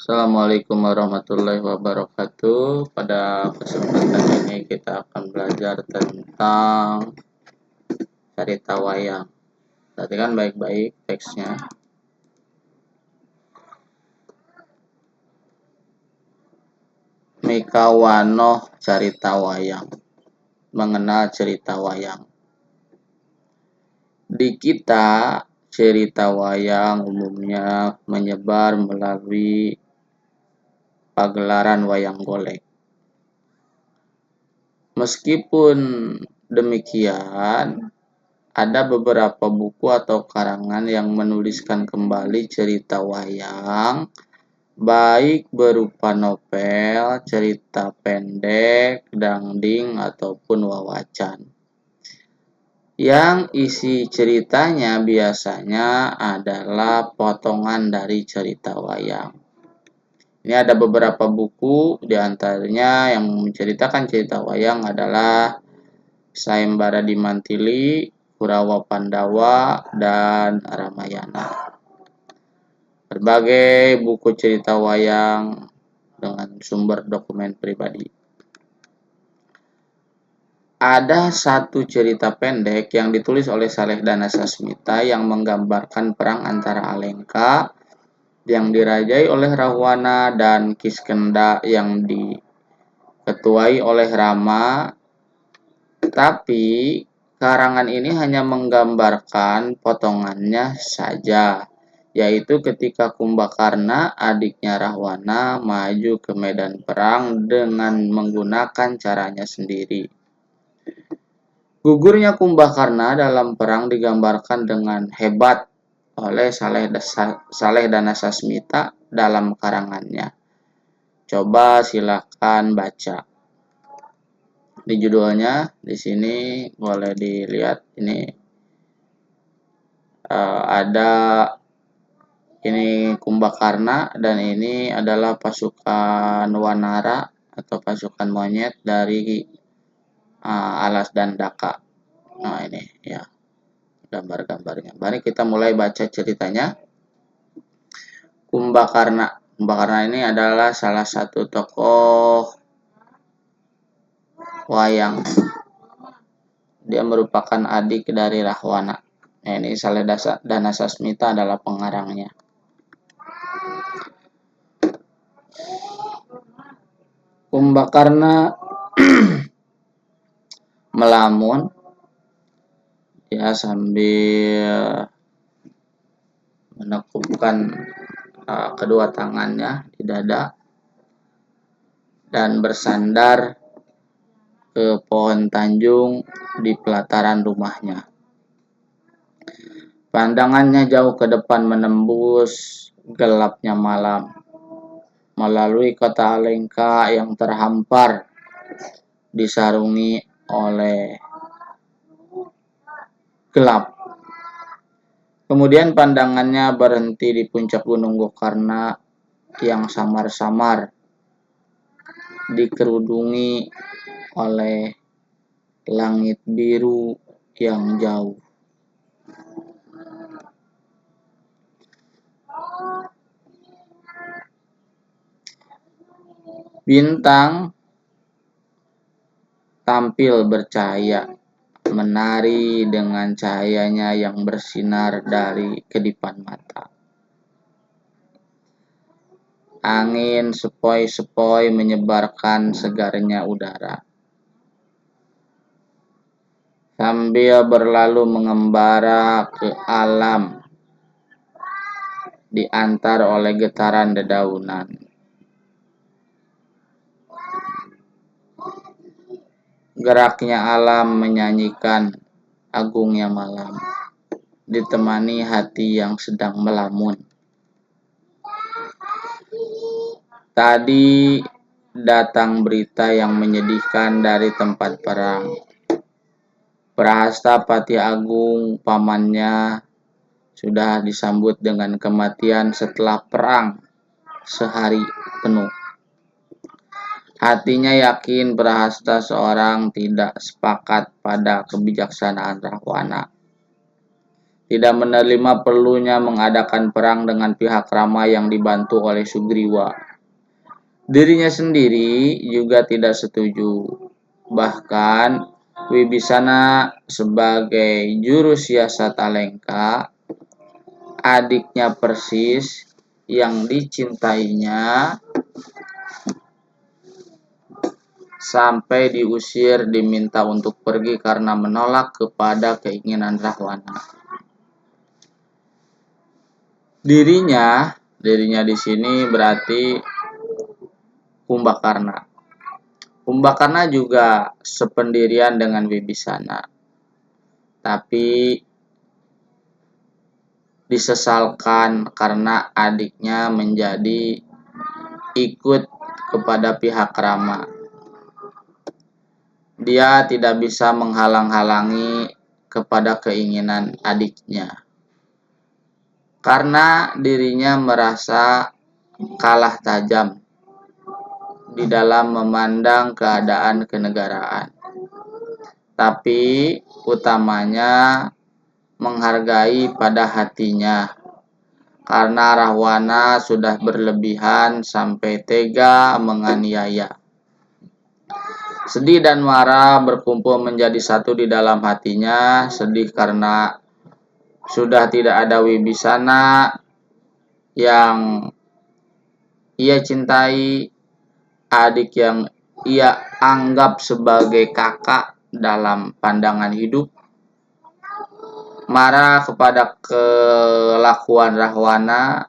Assalamualaikum warahmatullahi wabarakatuh. Pada kesempatan ini kita akan belajar tentang cerita wayang. Perhatikan baik-baik teksnya. Mikawanoh cerita wayang. Mengenal cerita wayang. Di kita, cerita wayang umumnya menyebar melalui pagelaran wayang golek. Meskipun demikian, ada beberapa buku atau karangan yang menuliskan kembali cerita wayang, baik berupa novel, cerita pendek, dangding, ataupun wawacan. Yang isi ceritanya biasanya adalah potongan dari cerita wayang. Ini ada beberapa buku, diantaranya yang menceritakan cerita wayang adalah Sayembara di Mantili, Kurawa Pandawa, dan Ramayana. Berbagai buku cerita wayang dengan sumber dokumen pribadi. Ada satu cerita pendek yang ditulis oleh Saleh Danasasmita yang menggambarkan perang antara Alengka yang dirajai oleh Rahwana dan Kiskenda yang diketuai oleh Rama. Tapi karangan ini hanya menggambarkan potongannya saja, yaitu ketika Kumbakarna, adiknya Rahwana, maju ke medan perang dengan menggunakan caranya sendiri. Gugurnya Kumbakarna dalam perang digambarkan dengan hebat oleh Saleh Danasasmita dalam karangannya. Coba silakan baca. Di judulnya di sini boleh dilihat ini ada ini Kumbakarna dan ini adalah pasukan Wanara atau pasukan monyet dari Alas dan Daka. Nah ini ya gambar-gambarnya. Mari kita mulai baca ceritanya. Kumbakarna. Kumbakarna ini adalah salah satu tokoh wayang. Dia merupakan adik dari Rahwana. Nah, ini Saleh Danasasmita adalah pengarangnya. Kumbakarna melamun, dia sambil menekupkan kedua tangannya di dada dan bersandar ke pohon tanjung di pelataran rumahnya. Pandangannya jauh ke depan menembus gelapnya malam, melalui kota Alengka yang terhampar disarungi oleh gelap. Kemudian pandangannya berhenti di puncak Gunung Gokarna yang samar-samar dikerudungi oleh langit biru yang jauh. Bintang tampil bercahaya, menari dengan cahayanya yang bersinar dari kedipan mata. Angin sepoi-sepoi menyebarkan segarnya udara. Sambil berlalu mengembara ke alam, diantar oleh getaran dedaunan. Geraknya alam menyanyikan agungnya malam, ditemani hati yang sedang melamun. Tadi datang berita yang menyedihkan dari tempat perang. Prahasta Pati Agung pamannya sudah disambut dengan kematian setelah perang sehari penuh. Hatinya yakin Prahasta seorang tidak sepakat pada kebijaksanaan Rahwana. tidak menerima perlunya mengadakan perang dengan pihak Rama yang dibantu oleh Sugriwa. Dirinya sendiri juga tidak setuju. Bahkan Wibisana sebagai juru siasat Alengka, adiknya persis yang dicintainya, sampai diusir, diminta untuk pergi karena menolak kepada keinginan Rahwana. Dirinya di sini berarti Kumbakarna. Kumbakarna juga sependirian dengan Wibisana, tapi disesalkan karena adiknya menjadi ikut kepada pihak Rama. Dia tidak bisa menghalang-halangi kepada keinginan adiknya, karena dirinya merasa kalah tajam di dalam memandang keadaan kenegaraan. Tapi utamanya menghargai pada hatinya, karena Rahwana sudah berlebihan sampai tega menganiaya. Sedih dan marah berkumpul menjadi satu di dalam hatinya. Sedih karena sudah tidak ada Wibisana yang ia cintai, adik yang ia anggap sebagai kakak dalam pandangan hidup. Marah kepada kelakuan Rahwana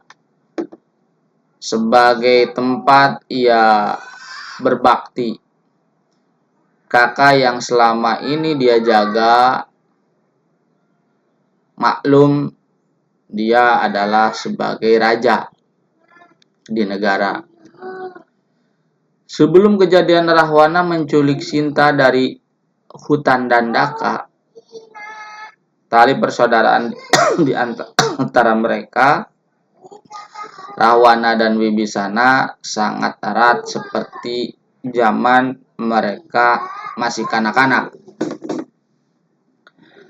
sebagai tempat ia berbakti. Kakak yang selama ini dia jaga, maklum dia adalah sebagai raja di negara. Sebelum kejadian Rahwana menculik Sinta dari hutan Dandaka, tali persaudaraan di antara mereka, Rahwana dan Wibisana, sangat erat seperti zaman mereka masih kanak-kanak.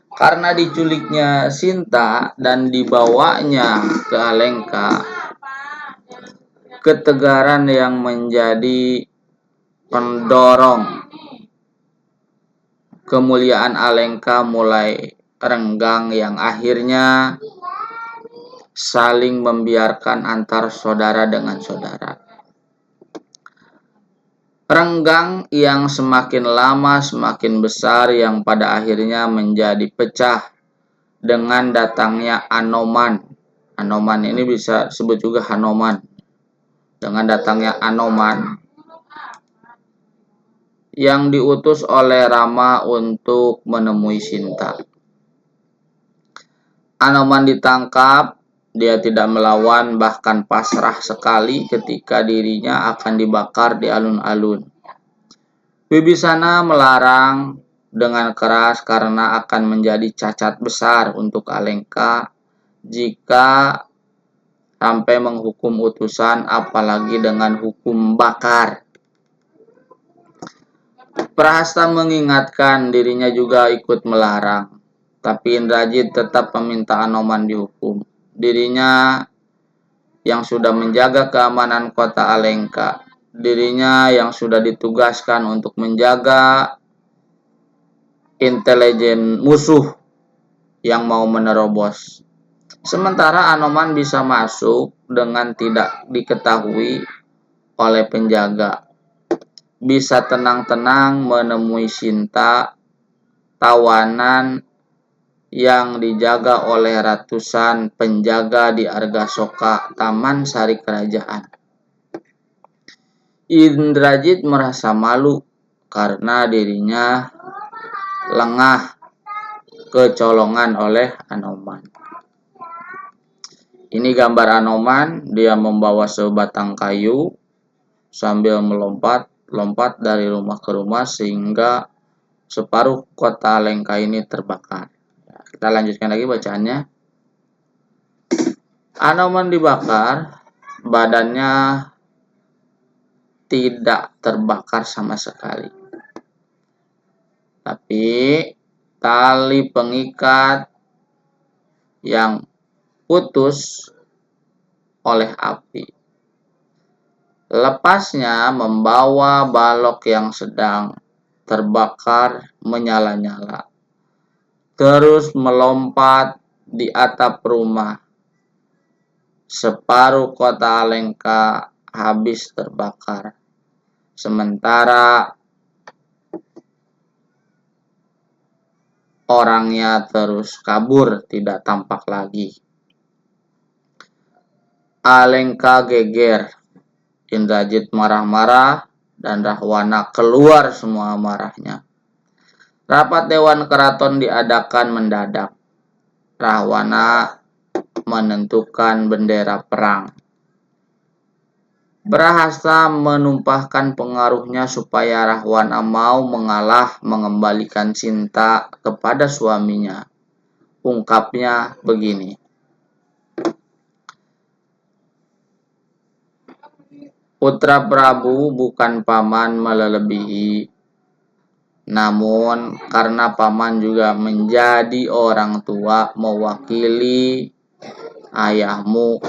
Karena diculiknya Sinta dan dibawanya ke Alengka, ketegaran yang menjadi pendorong kemuliaan Alengka mulai renggang, yang akhirnya saling membiarkan antar saudara dengan saudara. Renggang yang semakin lama semakin besar, yang pada akhirnya menjadi pecah dengan datangnya Anoman. Anoman ini bisa disebut juga Hanoman. Dengan datangnya Anoman yang diutus oleh Rama untuk menemui Sinta. Anoman ditangkap, dia tidak melawan, bahkan pasrah sekali ketika dirinya akan dibakar di alun-alun. Wibisana melarang dengan keras karena akan menjadi cacat besar untuk Alengka jika sampai menghukum utusan, apalagi dengan hukum bakar. Prahasta mengingatkan, dirinya juga ikut melarang, tapi Indrajit tetap meminta Anoman dihukum. Dirinya yang sudah menjaga keamanan kota Alengka, dirinya yang sudah ditugaskan untuk menjaga intelijen musuh yang mau menerobos. Sementara Anoman bisa masuk dengan tidak diketahui oleh penjaga, bisa tenang-tenang menemui Sinta, tawanan yang dijaga oleh ratusan penjaga di Argasoka, taman sari kerajaan. Indrajit merasa malu karena dirinya lengah kecolongan oleh Anoman. Ini gambar Anoman, dia membawa sebatang kayu sambil melompat dari rumah ke rumah sehingga separuh kota Alengka ini terbakar. Kita lanjutkan lagi bacaannya. Anoman dibakar, badannya tidak terbakar sama sekali. Tapi tali pengikat yang putus oleh api. Lepasnya membawa balok yang sedang terbakar menyala-nyala, terus melompat di atap rumah. Separuh kota Alengka habis terbakar, sementara orangnya terus kabur tidak tampak lagi. Alengka geger, Indrajit marah-marah, dan Rahwana keluar semua amarahnya. Rapat Dewan Keraton diadakan mendadak. Rahwana menentukan bendera perang. Prahasta menumpahkan pengaruhnya supaya Rahwana mau mengalah mengembalikan Sinta kepada suaminya. Ungkapnya begini. Putra Prabu bukan paman melebihi, namun karena paman juga menjadi orang tua mewakili ayahmu,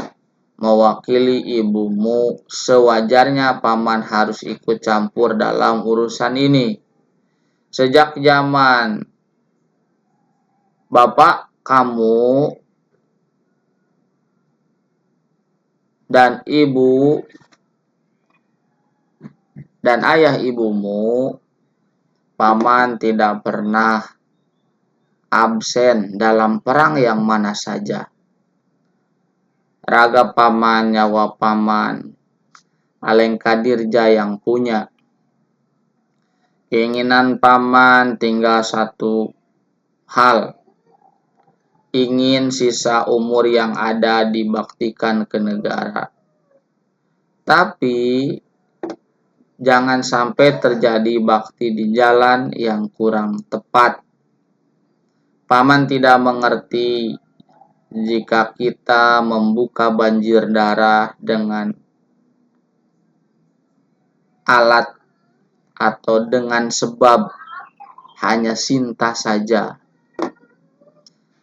mewakili ibumu, sewajarnya paman harus ikut campur dalam urusan ini. Sejak zaman bapak kamu dan ibu dan ayah ibumu, paman tidak pernah absen dalam perang yang mana saja. Raga paman, nyawa paman, Alengka Dirja yang punya. Keinginan paman tinggal satu hal. Ingin sisa umur yang ada dibaktikan ke negara. Tapi jangan sampai terjadi bakti di jalan yang kurang tepat. Paman tidak mengerti jika kita membuka banjir darah dengan alat atau dengan sebab hanya Sinta saja.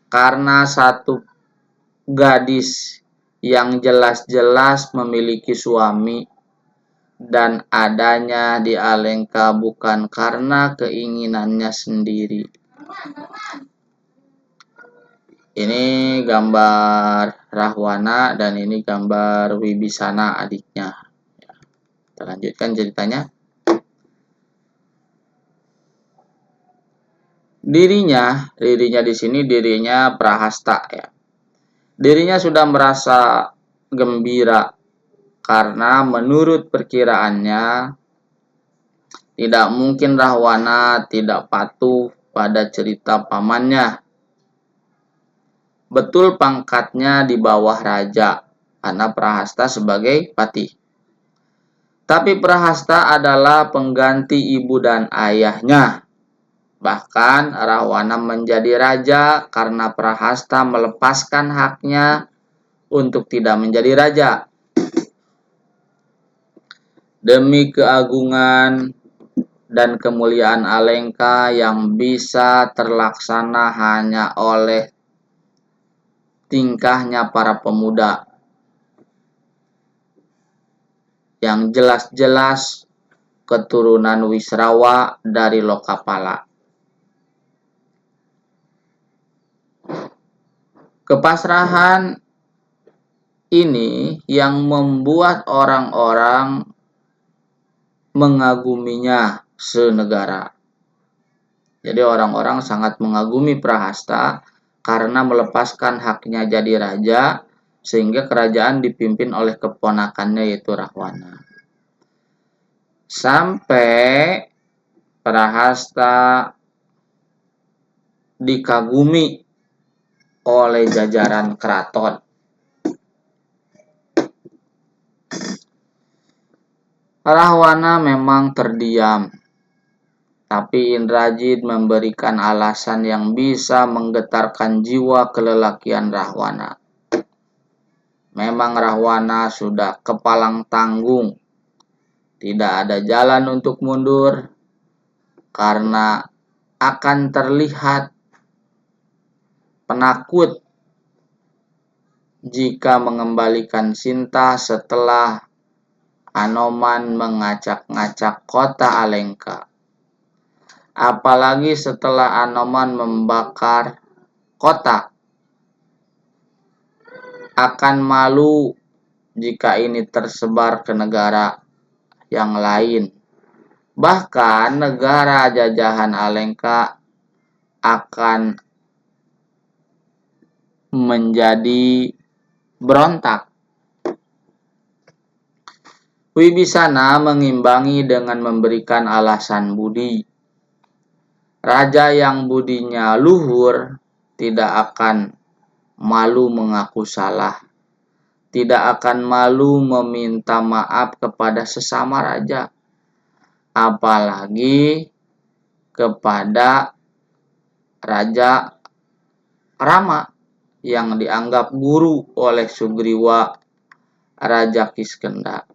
Karena satu gadis yang jelas-jelas memiliki suami dan adanya di Alengka bukan karena keinginannya sendiri. Ini gambar Rahwana dan ini gambar Wibisana adiknya. Kita lanjutkan ceritanya. Dirinya di sini dirinya Prahasta ya. Dirinya sudah merasa gembira karena menurut perkiraannya tidak mungkin Rahwana tidak patuh pada cerita pamannya. Betul pangkatnya di bawah raja, karena Prahasta sebagai patih. Tapi Prahasta adalah pengganti ibu dan ayahnya. Bahkan Rahwana menjadi raja karena Prahasta melepaskan haknya untuk tidak menjadi raja. Demi keagungan dan kemuliaan Alengka yang bisa terlaksana hanya oleh tingkahnya para pemuda yang jelas-jelas keturunan Wisrawa dari Lokapala. Kepasrahan ini yang membuat orang-orang mengaguminya senegara. Jadi orang-orang sangat mengagumi Prahasta karena melepaskan haknya jadi raja, sehingga kerajaan dipimpin oleh keponakannya yaitu Rahwana. Sampai Prahasta dikagumi oleh jajaran keraton. Rahwana memang terdiam, tapi Indrajit memberikan alasan yang bisa menggetarkan jiwa kelelakian Rahwana. Memang Rahwana sudah kepalang tanggung, tidak ada jalan untuk mundur, karena akan terlihat penakut jika mengembalikan Sinta setelah Anoman mengacak-ngacak kota Alengka. Apalagi setelah Anoman membakar kota. Akan malu jika ini tersebar ke negara yang lain. Bahkan negara jajahan Alengka akan menjadi berontak. Wibisana mengimbangi dengan memberikan alasan budi. Raja yang budinya luhur tidak akan malu mengaku salah. Tidak akan malu meminta maaf kepada sesama raja. Apalagi kepada Raja Rama yang dianggap guru oleh Sugriwa, Raja Kiskendha.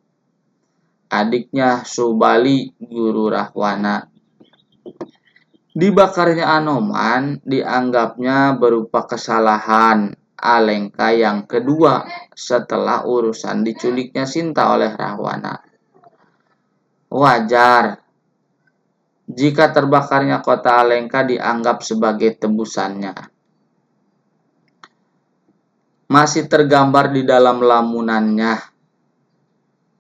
Adiknya Subali, guru Rahwana. Dibakarnya Anoman dianggapnya berupa kesalahan Alengka yang kedua setelah urusan diculiknya Sinta oleh Rahwana. Wajar jika terbakarnya kota Alengka dianggap sebagai tebusannya. Masih tergambar di dalam lamunannya.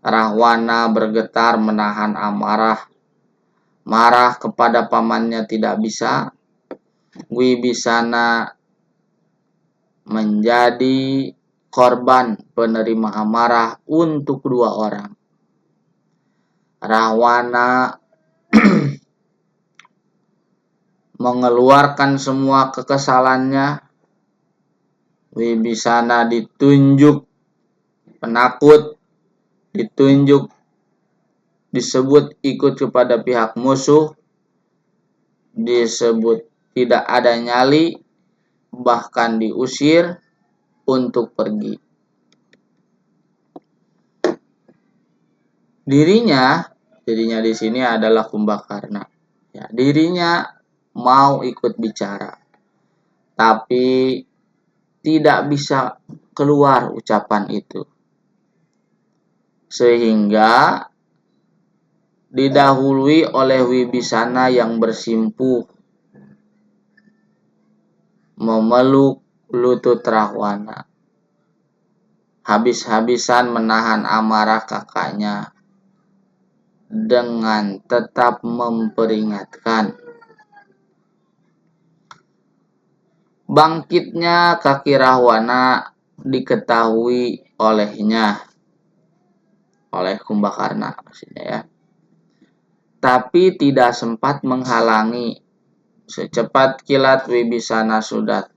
Rahwana bergetar menahan amarah. Marah kepada pamannya tidak bisa. Wibisana menjadi korban penerima amarah untuk dua orang. Rahwana mengeluarkan semua kekesalannya. Wibisana ditunjuk penakut, disebut ikut kepada pihak musuh, disebut tidak ada nyali, bahkan diusir untuk pergi. Dirinya di sini adalah Kumbakarna. Ya, dirinya mau ikut bicara, tapi tidak bisa keluar ucapan itu. Sehingga didahului oleh Wibisana yang bersimpuh memeluk lutut Rahwana. Habis-habisan menahan amarah kakaknya dengan tetap memperingatkan. Bangkitnya kaki Rahwana diketahui oleh Kumbakarna maksudnya ya. Tapi tidak sempat menghalangi. Secepat kilat Wibisana sudah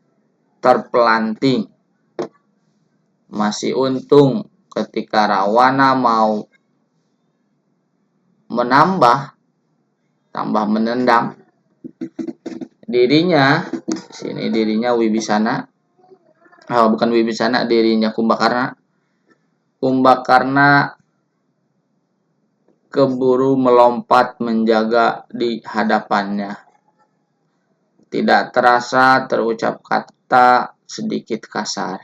terpelanting. Masih untung ketika Rahwana mau tambah menendang, dirinya Wibisana, bukan Wibisana, dirinya Kumbakarna keburu melompat menjaga di hadapannya. Tidak terasa terucap kata sedikit kasar.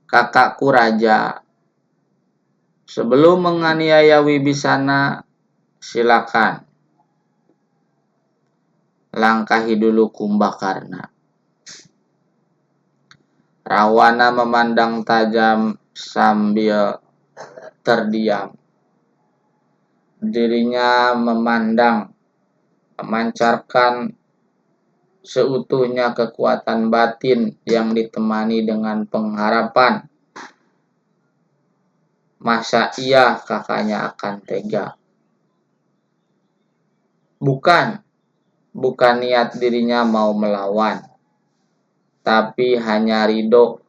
Kakakku raja, sebelum menganiaya Wibisana, silakan langkahi dulu Kumbakarna. Rahwana memandang tajam sambil terdiam. Dirinya memancarkan seutuhnya kekuatan batin yang ditemani dengan pengharapan. Masa iya kakaknya akan tega? Bukan niat dirinya mau melawan, tapi hanya ridho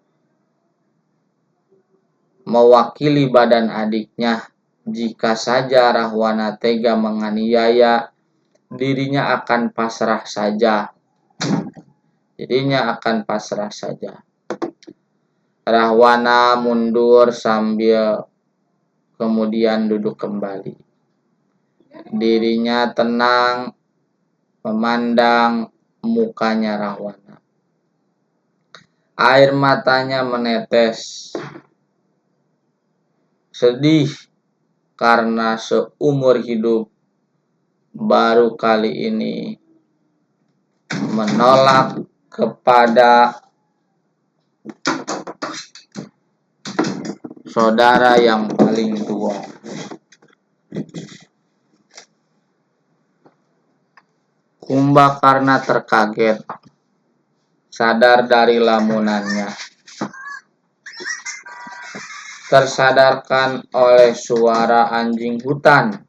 mewakili badan adiknya. Jika saja Rahwana tega menganiaya, dirinya akan pasrah saja. Rahwana mundur sambil kemudian duduk kembali. Dirinya tenang memandang mukanya Rahwana. Air matanya menetes. Sedih karena seumur hidup baru kali ini menolak kepada saudara yang paling tua. Kumbakarna terkaget, sadar dari lamunannya. Tersadarkan oleh suara anjing hutan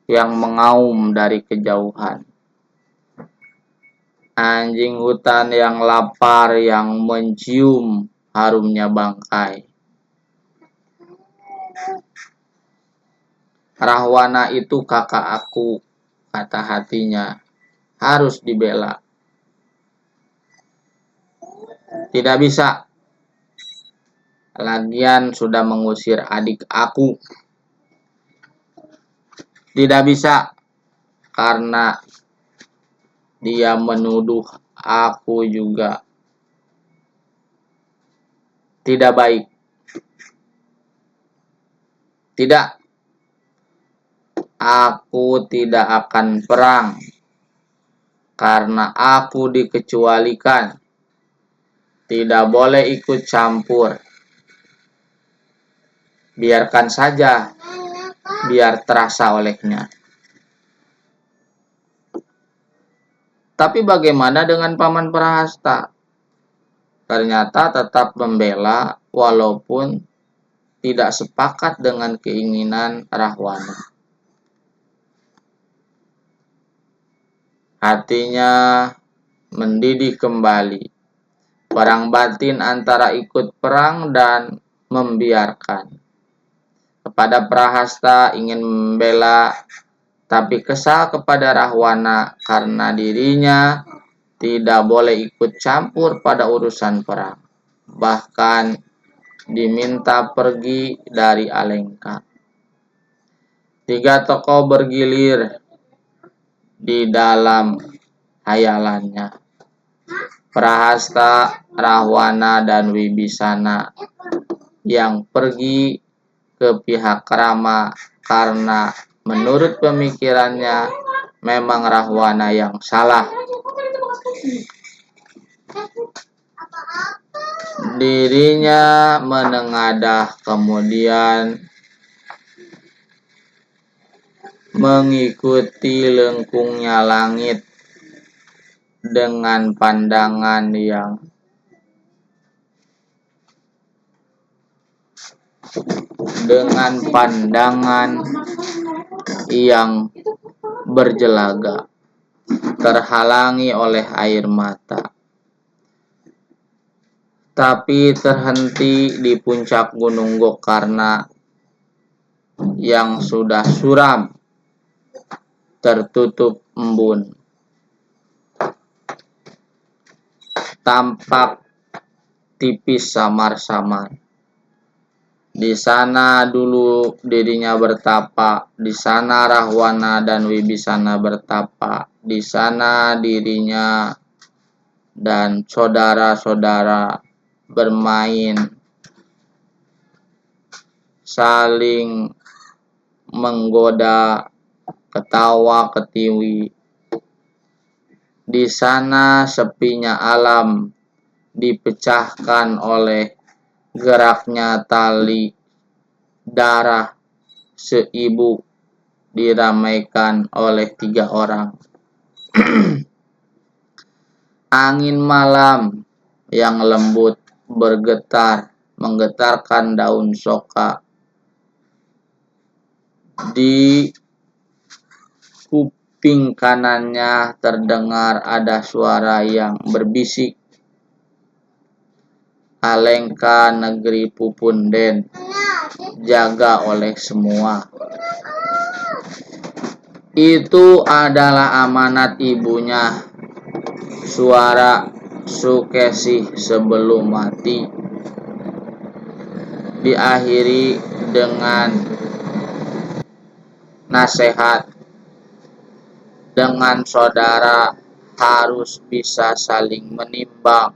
yang mengaum dari kejauhan. Anjing hutan yang lapar yang mencium harumnya bangkai. Rahwana itu kakak aku, kata hatinya, harus dibela. Tidak bisa. Lagian sudah mengusir adik aku. Tidak bisa karena dia menuduh aku juga tidak baik. Tidak. Aku tidak akan perang karena aku dikecualikan. Tidak boleh ikut campur. Biarkan saja, biar terasa olehnya. Tapi bagaimana dengan Paman Prahasta? Ternyata tetap membela walaupun tidak sepakat dengan keinginan Rahwana. Hatinya mendidih kembali. Perang batin antara ikut perang dan membiarkan. Kepada Prahasta ingin membela, tapi kesal kepada Rahwana karena dirinya tidak boleh ikut campur pada urusan perang. Bahkan diminta pergi dari Alengka. 3 tokoh bergilir di dalam hayalannya. Prahasta, Rahwana, dan Wibisana yang pergi ke pihak Rama karena menurut pemikirannya memang Rahwana yang salah. Dirinya menengadah kemudian mengikuti lengkungnya langit dengan pandangan yang berjelaga, terhalangi oleh air mata. Tapi terhenti di puncak Gunung Gokarna yang sudah suram, tertutup embun. Tampak tipis samar-samar. Di sana dulu dirinya bertapa, di sana Rahwana dan Wibisana bertapa, di sana dirinya dan saudara-saudara bermain, saling menggoda, ketawa ketiwi. Di sana sepinya alam dipecahkan oleh geraknya tali darah seibu diramaikan oleh 3 orang. Angin malam yang lembut bergetar, menggetarkan daun soka. Di kuping kanannya terdengar ada suara yang berbisik, Alengka negeri Pupunden, jaga oleh semua. Itu adalah amanat ibunya, suara Sukesih sebelum mati. Diakhiri dengan nasihat, dengan saudara harus bisa saling menimbang,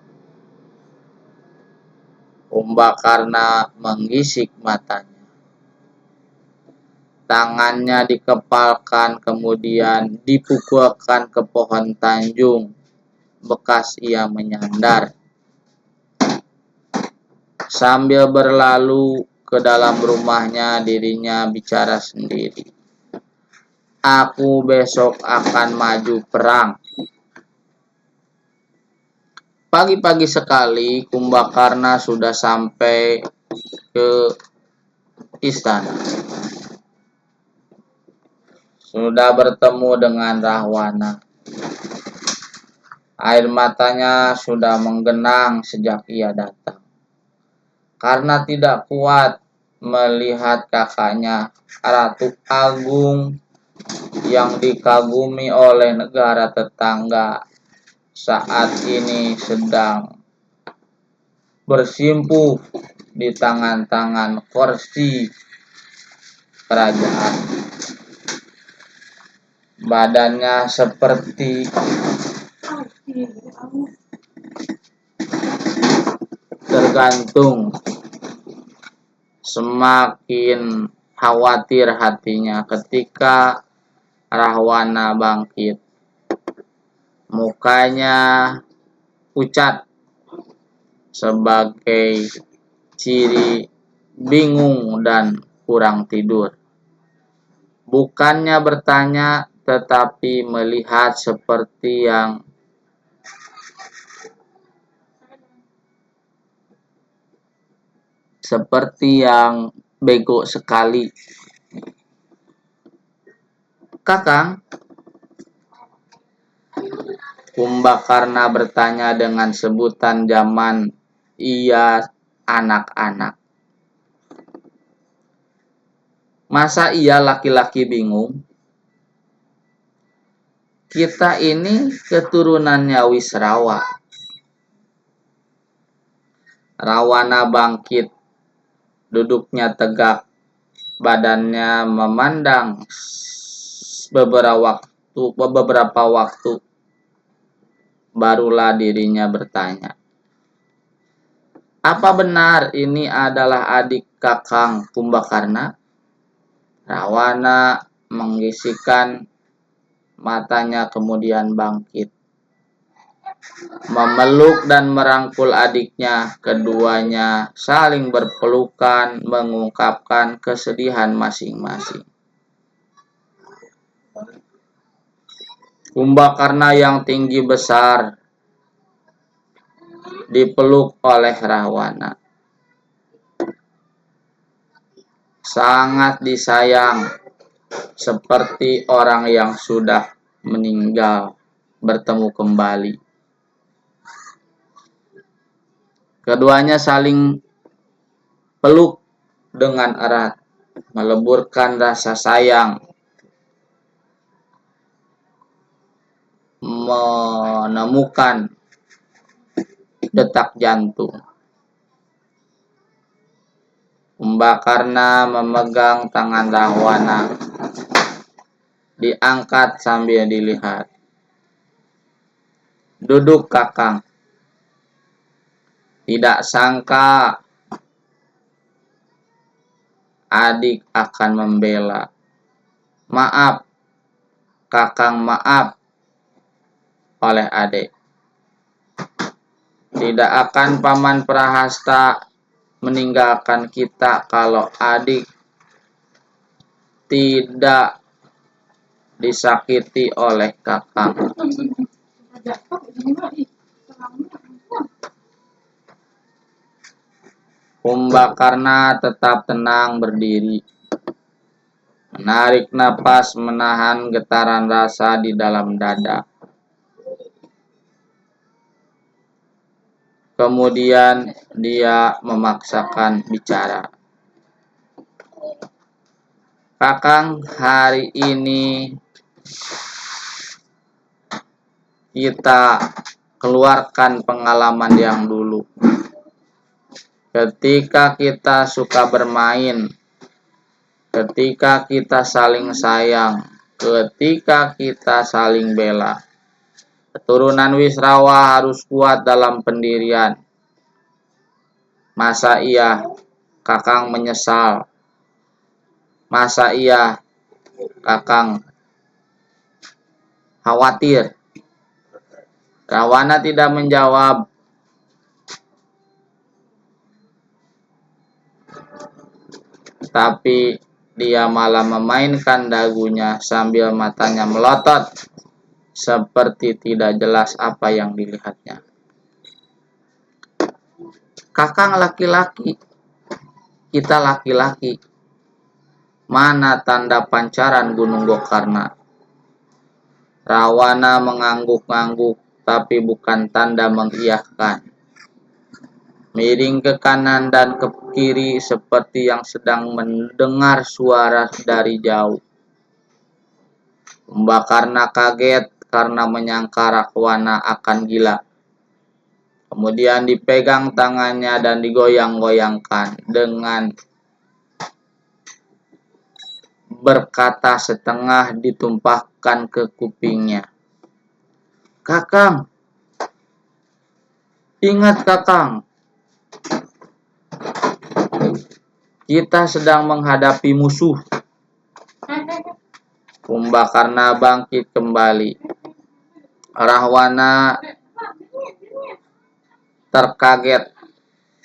Kumbakarna menggisik matanya. Tangannya dikepalkan kemudian dipukulkan ke pohon tanjung bekas ia menyandar. Sambil berlalu ke dalam rumahnya, dirinya bicara sendiri. Aku besok akan maju perang. Pagi-pagi sekali Kumbakarna sudah sampai ke istana. Sudah bertemu dengan Rahwana. Air matanya sudah menggenang sejak ia datang. Karena tidak kuat melihat kakaknya, Ratu Agung yang dikagumi oleh negara tetangga saat ini sedang bersimpuh di tangan-tangan kursi kerajaan. Badannya seperti tergantung. Semakin khawatir hatinya ketika Rahwana bangkit. Mukanya pucat sebagai ciri bingung dan kurang tidur. Bukannya bertanya, tetapi melihat seperti yang bego sekali. Kakang, Kumbakarna bertanya dengan sebutan zaman ia anak-anak. Masa ia laki-laki bingung? Kita ini keturunannya Wisrawa. Rahwana bangkit, duduknya tegak, badannya memandang beberapa waktu, barulah dirinya bertanya. Apa benar ini adalah adik Kakang Kumbakarna? Rahwana menggisikkan matanya kemudian bangkit. Memeluk dan merangkul adiknya, keduanya saling berpelukan mengungkapkan kesedihan masing-masing. Kumbakarna yang tinggi besar dipeluk oleh Rahwana. Sangat disayang, seperti orang yang sudah meninggal bertemu kembali. Keduanya saling peluk dengan erat, meleburkan rasa sayang, menemukan detak jantung. Kumbakarna memegang tangan Rahwana, diangkat sambil dilihat. Duduk Kakang. Tidak sangka adik akan membela. Maaf, Kakang, maaf oleh adik. Tidak akan Paman Prahasta meninggalkan kita kalau adik tidak disakiti oleh Kakang. Kumbakarna tetap tenang berdiri, menarik napas, menahan getaran rasa di dalam dada. Kemudian dia memaksakan bicara. Kakang, hari ini kita keluarkan pengalaman yang dulu. Ketika kita suka bermain, ketika kita saling sayang, ketika kita saling bela. Keturunan Wisrawa harus kuat dalam pendirian. Masa iya Kakang menyesal? Masa iya Kakang khawatir? Rawana tidak menjawab. Tapi dia malah memainkan dagunya sambil matanya melotot, seperti tidak jelas apa yang dilihatnya. Kakang laki-laki, kita laki-laki. Mana tanda pancaran Gunung Gokarna? Rawana mengangguk-angguk, tapi bukan tanda mengiyakan. Miring ke kanan dan ke kiri seperti yang sedang mendengar suara dari jauh. Kumbakarna kaget karena menyangka Rahwana akan gila. Kemudian dipegang tangannya dan digoyang-goyangkan dengan berkata setengah ditumpahkan ke kupingnya. Kakang, ingat Kakang, kita sedang menghadapi musuh. Kumbakarna bangkit kembali. Rahwana terkaget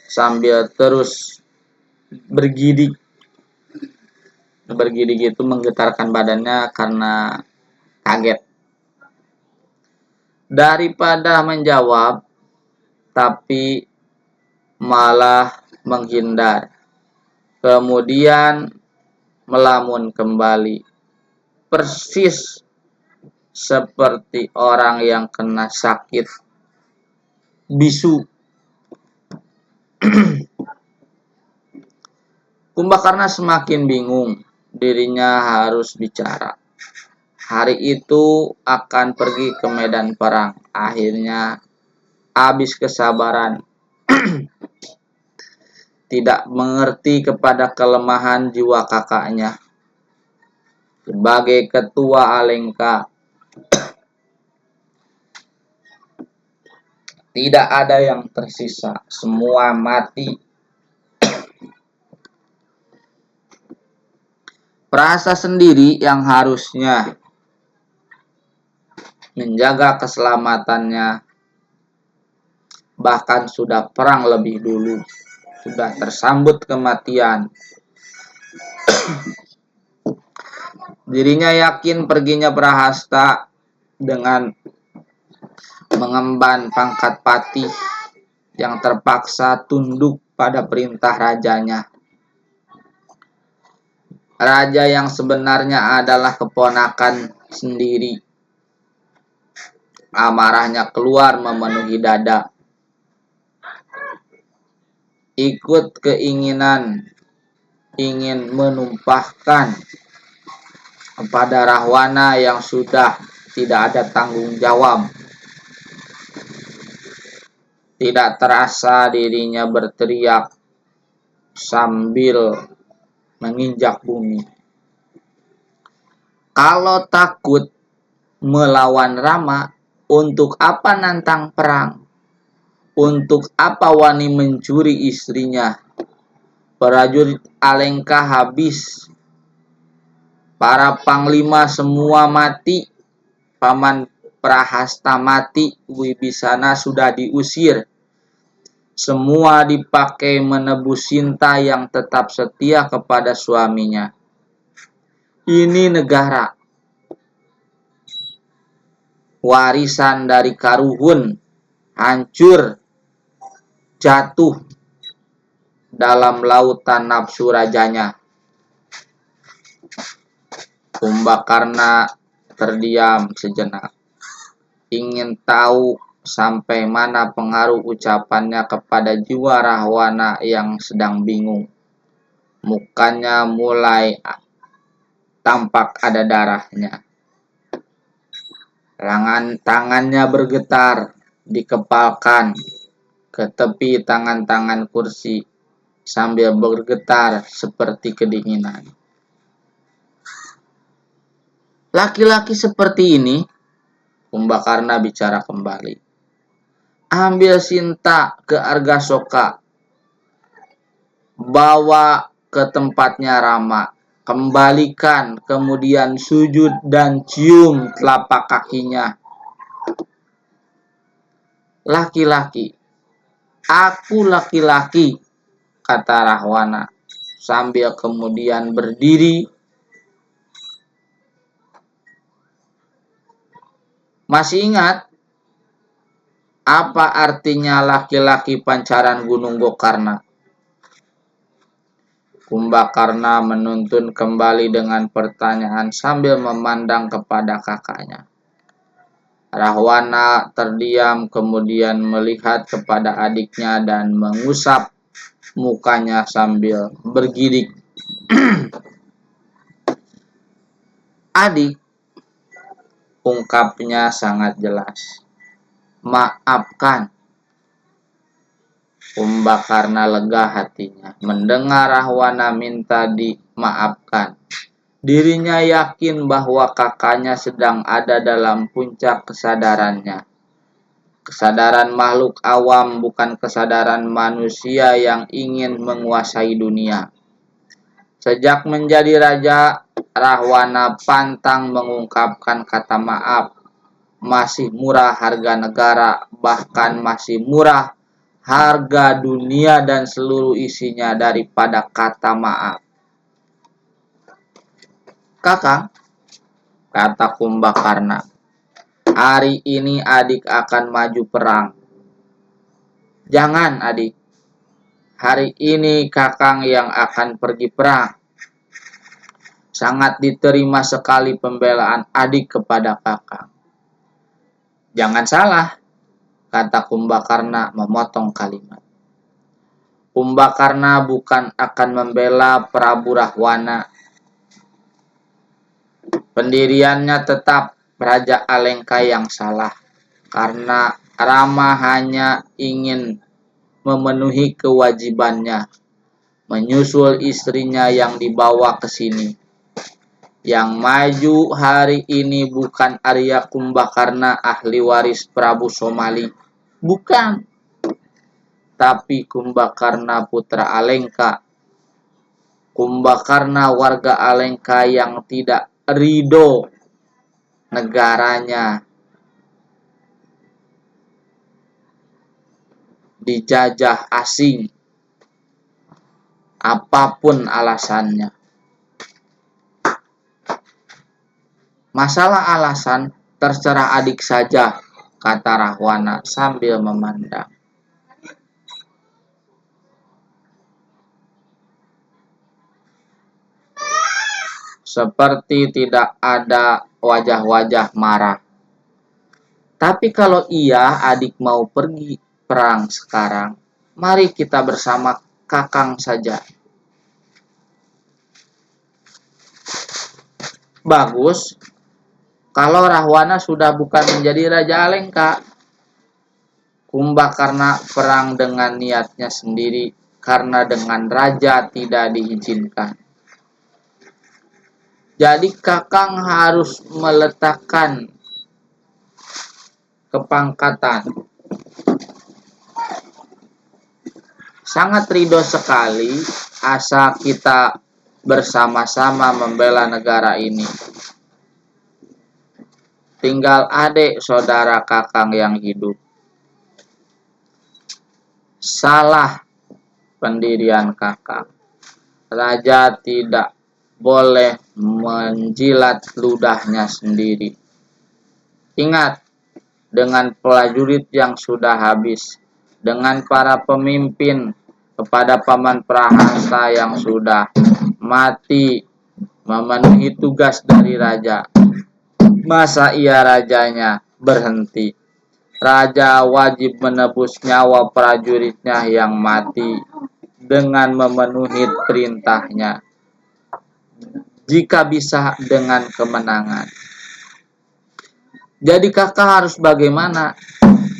sambil terus bergidik. Bergidik itu menggetarkan badannya karena kaget. Daripada menjawab, tapi malah menghindar. Kemudian melamun kembali, persis seperti orang yang kena sakit bisu. Kumbakarna semakin bingung, dirinya harus bicara. Hari itu akan pergi ke medan perang. Akhirnya habis kesabaran. Tidak mengerti kepada kelemahan jiwa kakaknya. Sebagai ketua Alengka, tidak ada yang tersisa, semua mati. Perasa sendiri yang harusnya menjaga keselamatannya, bahkan sudah perang lebih dulu, sudah tersambut kematian. Dirinya yakin perginya Prahasta dengan mengemban pangkat patih yang terpaksa tunduk pada perintah rajanya. Raja yang sebenarnya adalah keponakan sendiri. Amarahnya keluar memenuhi dada. Ikut keinginan, ingin menumpahkan kepada Rahwana yang sudah tidak ada tanggung jawab. Tidak terasa dirinya berteriak sambil menginjak bumi. Kalau takut melawan Rama, untuk apa nantang perang? Untuk apa wani mencuri istrinya? Prajurit Alengka habis. Para panglima semua mati. Paman Prahasta mati. Wibisana sudah diusir. Semua dipakai menebus Sinta yang tetap setia kepada suaminya. Ini negara. Warisan dari Karuhun hancur, jatuh dalam lautan nafsu rajanya. Kumbakarna terdiam sejenak. Ingin tahu sampai mana pengaruh ucapannya kepada jiwa Rahwana yang sedang bingung. Mukanya mulai tampak ada darahnya. Tangannya bergetar, dikepalkan ke tepi tangan-tangan kursi sambil bergetar seperti kedinginan. Laki-laki seperti ini, Kumbakarna bicara kembali. Ambil Sinta ke Argasoka. bawa ke tempatnya Rama, kembalikan, kemudian sujud dan cium telapak kakinya. Laki-laki, aku laki-laki, kata Rahwana, sambil kemudian berdiri. Masih ingat apa artinya laki-laki pancaran Gunung Gokarna? Kumbakarna menuntun kembali dengan pertanyaan sambil memandang kepada kakaknya. Rahwana terdiam kemudian melihat kepada adiknya dan mengusap mukanya sambil bergidik. Adik, ungkapnya sangat jelas. Maafkan. Kumbakarna lega hatinya mendengar Rahwana minta dimaafkan. Dirinya yakin bahwa kakaknya sedang ada dalam puncak kesadarannya. Kesadaran makhluk awam, bukan kesadaran manusia yang ingin menguasai dunia. Sejak menjadi raja, Rahwana pantang mengungkapkan kata maaf. Masih murah harga negara, bahkan masih murah harga dunia dan seluruh isinya daripada kata maaf. Kakang, kata Kumbakarna, hari ini adik akan maju perang. Jangan adik, hari ini kakang yang akan pergi perang. Sangat diterima sekali pembelaan adik kepada kakang. Jangan salah, kata Kumbakarna memotong kalimat. Kumbakarna bukan akan membela Prabu Rahwana. Pendiriannya tetap Raja Alengka yang salah, karena Rama hanya ingin memenuhi kewajibannya, menyusul istrinya yang dibawa ke sini. Yang maju hari ini bukan Arya Kumbakarna, ahli waris Prabu Somali, bukan, tapi Kumbakarna putra Alengka. Kumbakarna warga Alengka yang tidak ridho negaranya dijajah asing, apapun alasannya. Masalah alasan terserah adik saja, kata Rahwana sambil memandang. Seperti tidak ada wajah-wajah marah. Tapi kalau iya adik mau pergi perang sekarang, mari kita bersama kakang saja. Bagus, kalau Rahwana sudah bukan menjadi Raja Alengka. Kumbakarna perang dengan niatnya sendiri, karena dengan raja tidak diizinkan. Jadi kakang harus meletakkan kepangkatan. Sangat ridho sekali asa kita bersama-sama membela negara ini. Tinggal adik saudara kakang yang hidup. Salah pendirian kakang. Raja tidak boleh menjilat ludahnya sendiri. Ingat, dengan prajurit yang sudah habis, dengan para pemimpin, kepada Paman Prahasta yang sudah mati memenuhi tugas dari raja, masa ia rajanya berhenti? Raja wajib menebus nyawa prajuritnya yang mati dengan memenuhi perintahnya, jika bisa dengan kemenangan. Jadi kakak harus bagaimana?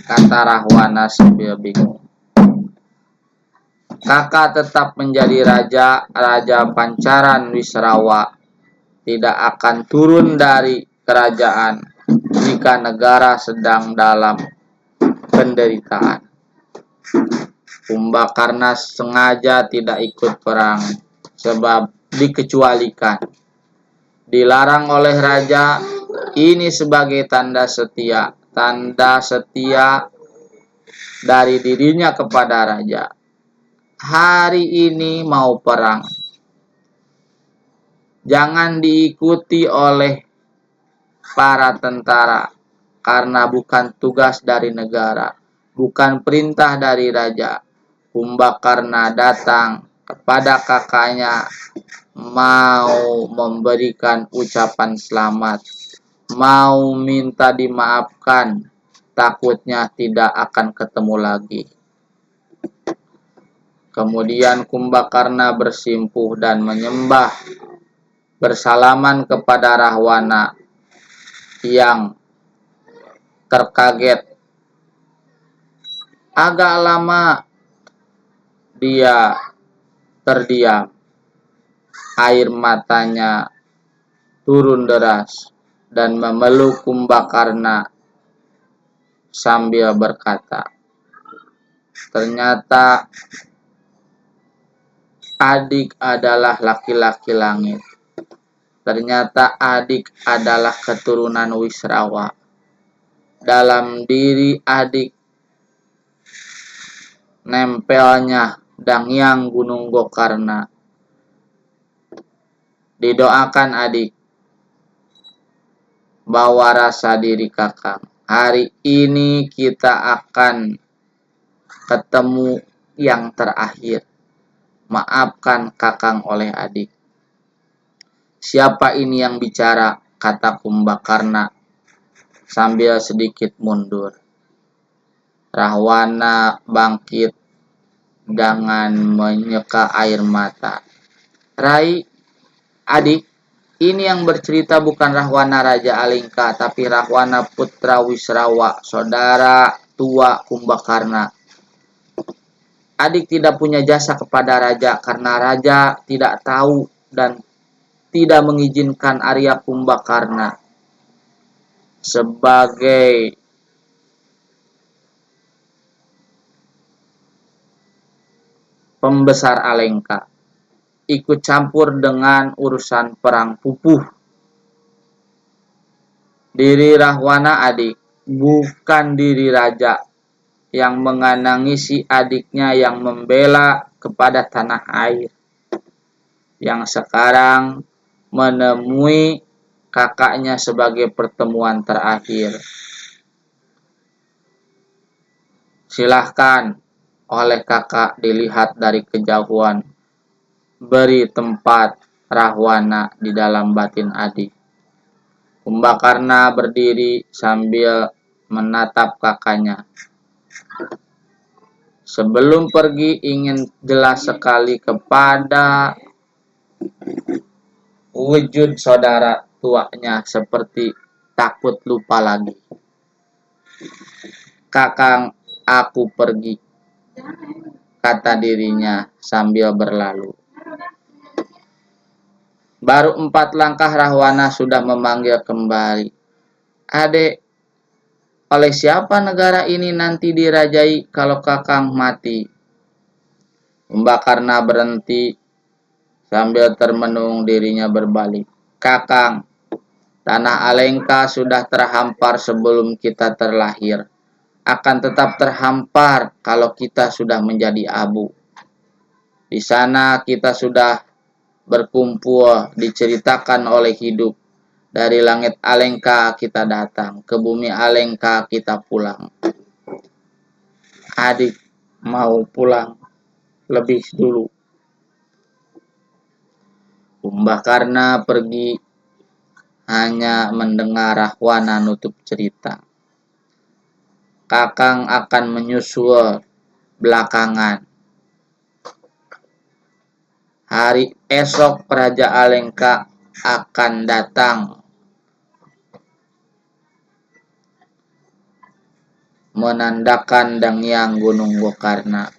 Kata Rahwana sambil bingung. Kakak tetap menjadi raja pancaran Wisrawa, tidak akan turun dari kerajaan jika negara sedang dalam penderitaan. Kumbakarna sengaja tidak ikut perang sebab dikecualikan, dilarang oleh raja. Ini sebagai tanda setia dari dirinya kepada raja. Hari ini mau perang, jangan diikuti oleh para tentara, karena bukan tugas dari negara, bukan perintah dari raja. Kumbakarna datang kepada kakaknya mau memberikan ucapan selamat, mau minta dimaafkan, takutnya tidak akan ketemu lagi. Kemudian Kumbakarna bersimpuh dan menyembah, bersalaman kepada Rahwana yang terkaget. Agak lama dia terdiam, air matanya turun deras dan memeluk Kumbakarna sambil berkata, ternyata adik adalah laki-laki langit. Ternyata adik adalah keturunan Wisrawa. Dalam diri adik nempelnya Dangyang Gunung Gokarna. Didoakan adik, bawa rasa diri kakang. Hari ini kita akan ketemu yang terakhir. Maafkan kakang oleh adik. Siapa ini yang bicara? Kata Kumbakarna sambil sedikit mundur. Rahwana bangkit dengan menyeka air mata. Rai, adik, ini yang bercerita bukan Rahwana Raja Alengka, tapi Rahwana putra Wisrawa, saudara tua Kumbakarna. Adik tidak punya jasa kepada raja karena raja tidak tahu dan tidak mengizinkan Arya Kumbakarna sebagai pembesar Alengka ikut campur dengan urusan perang pupuh. Diri Rahwana adik, bukan diri raja yang menganangi si adiknya yang membela kepada tanah air, yang sekarang menemui kakaknya sebagai pertemuan terakhir. Silahkan oleh kakak dilihat dari kejauhan, beri tempat Rahwana di dalam batin adik. Kumbakarna berdiri sambil menatap kakaknya. Sebelum pergi ingin jelas sekali kepada wujud saudara tuanya seperti takut lupa lagi. Kakang, aku pergi, kata dirinya sambil berlalu. Baru 4 langkah Rahwana sudah memanggil kembali. Adek, oleh siapa negara ini nanti dirajai kalau kakang mati? Kumbakarna berhenti sambil termenung, dirinya berbalik. Kakang, tanah Alengka sudah terhampar sebelum kita terlahir. Akan tetap terhampar kalau kita sudah menjadi abu. Di sana kita sudah berkumpul, diceritakan oleh hidup. Dari langit Alengka kita datang, ke bumi Alengka kita pulang. Adik mau pulang lebih dulu. Kumbakarna pergi hanya mendengar Rahwana nutup cerita. Kakang akan menyusul belakangan. Hari esok Raja Alengka akan datang menandakan Dangyang Gunung Gokarna.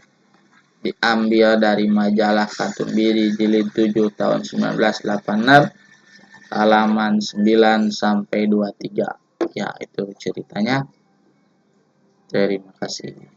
Diambil dari majalah Katumbiri jilid 7 tahun 1986 halaman 9 sampai 23. Ya, itu ceritanya. Terima kasih.